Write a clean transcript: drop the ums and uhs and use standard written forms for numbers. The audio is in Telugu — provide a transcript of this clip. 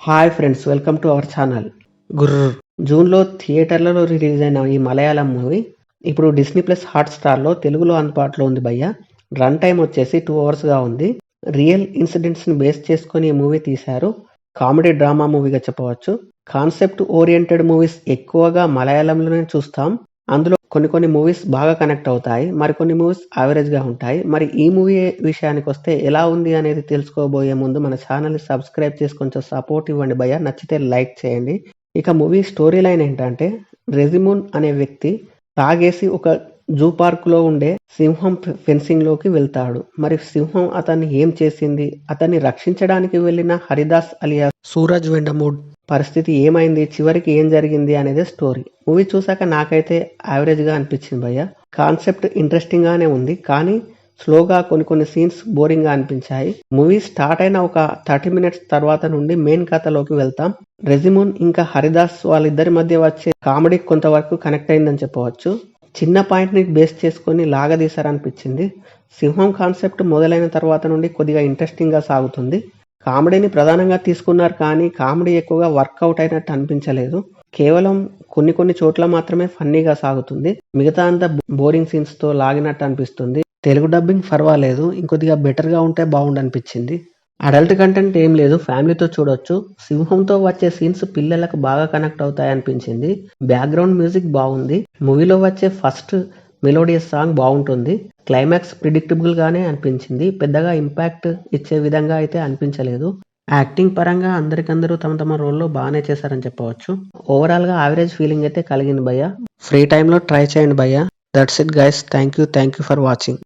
Hi friends, welcome to our channel. గుర్ర జూన్లో థియేటర్లలో రిలీజ్ అయిన ఈ మలయాళం మూవీ ఇప్పుడు డిస్నీ ప్లస్ హాట్స్టార్లో తెలుగులో అందుబాటులో ఉంది భయ్య. రన్ టైం వచ్చేసి 2 అవర్స్గా ఉంది. రియల్ ఇన్సిడెంట్స్ని బేస్ చేసుకొని ఈ మూవీ తీశారు. కామెడీ డ్రామా మూవీగా చెప్పవచ్చు. కాన్సెప్ట్ ఓరియంటెడ్ మూవీస్ ఎక్కువగా మలయాళంలోనే చూస్తాం. అందులో కొన్ని మూవీస్ బాగా కనెక్ట్ అవుతాయి, మరికొన్ని మూవీస్ యావరేజ్గా ఉంటాయి. మరి ఈ మూవీ విషయానికి వస్తే ఎలా ఉంది అనేది తెలుసుకోబోయే ముందు మన ఛానల్ని సబ్స్క్రైబ్ చేసి కొంచెం సపోర్ట్ ఇవ్వండి భయ్య. నచ్చితే లైక్ చేయండి. ఇక మూవీ స్టోరీ లైన్ ఏంటంటే, రెజిమున్ అనే వ్యక్తి తాగేసి ఒక జూ పార్కులో ఉండే సింహం ఫెన్సింగ్లోకి వెళ్తాడు. మరి సింహం అతన్ని ఏం చేసింది, అతన్ని రక్షించడానికి వెళ్ళిన హరిదాస్ అలియా సూరజ్ వెండమూడ్ పరిస్థితి ఏమైంది, చివరికి ఏం జరిగింది అనేది స్టోరీ. మూవీ చూసాక నాకైతే యావరేజ్గా అనిపించింది భయ్య. కాన్సెప్ట్ ఇంట్రెస్టింగ్గానే ఉంది, కానీ స్లోగా కొన్ని సీన్స్ బోరింగ్గా అనిపించాయి. మూవీ స్టార్ట్ అయిన ఒక 30 మినిట్స్ తర్వాత నుండి మెయిన్ కథలోకి వెళ్తాం. రెజిమున్ ఇంకా హరిదాస్ వాళ్ళిద్దరి మధ్య వచ్చే కామెడీ కొంతవరకు కనెక్ట్ అయిందని చెప్పవచ్చు. చిన్న పాయింట్ని బేస్ చేసుకొని లాగదీశారనిపించింది. సింహం కాన్సెప్ట్ మొదలైన తర్వాత నుండి కొద్దిగా ఇంట్రెస్టింగ్గా సాగుతుంది. కామెడీని ప్రధానంగా తీసుకున్నారు, కానీ కామెడీ ఎక్కువగా వర్కౌట్ అయినట్టు అనిపించలేదు. కేవలం కొన్ని చోట్ల మాత్రమే ఫన్నీగా సాగుతుంది. మిగతా అంతా బోరింగ్ సీన్స్తో లాగినట్టు అనిపిస్తుంది. తెలుగు డబ్బింగ్ పర్వాలేదు, ఇంకొద్దిగా బెటర్గా ఉంటే బాగుండనిపించింది. అడల్ట్ కంటెంట్ ఏం లేదు, ఫ్యామిలీతో చూడొచ్చు. సింహంతో వచ్చే సీన్స్ పిల్లలకు బాగా కనెక్ట్ అవుతాయి అనిపించింది. బ్యాక్గ్రౌండ్ మ్యూజిక్ బాగుంది. మూవీలో వచ్చే ఫస్ట్ మెలోడియస్ సాంగ్ బాగుంటుంది. క్లైమాక్స్ ప్రిడిక్టబుల్ గానే అనిపించింది. పెద్దగా ఇంపాక్ట్ ఇచ్చే విధంగా అయితే అనిపించలేదు. యాక్టింగ్ పరంగా అందరికందరూ తమ రోల్లో బాగానే చేశారని చెప్పవచ్చు. ఓవరాల్ గా యావరేజ్ ఫీలింగ్ అయితే కలిగింది భయ్య. ఫ్రీ టైంలో ట్రై చేయండి భయ్య. That's it guys. Thank you for watching.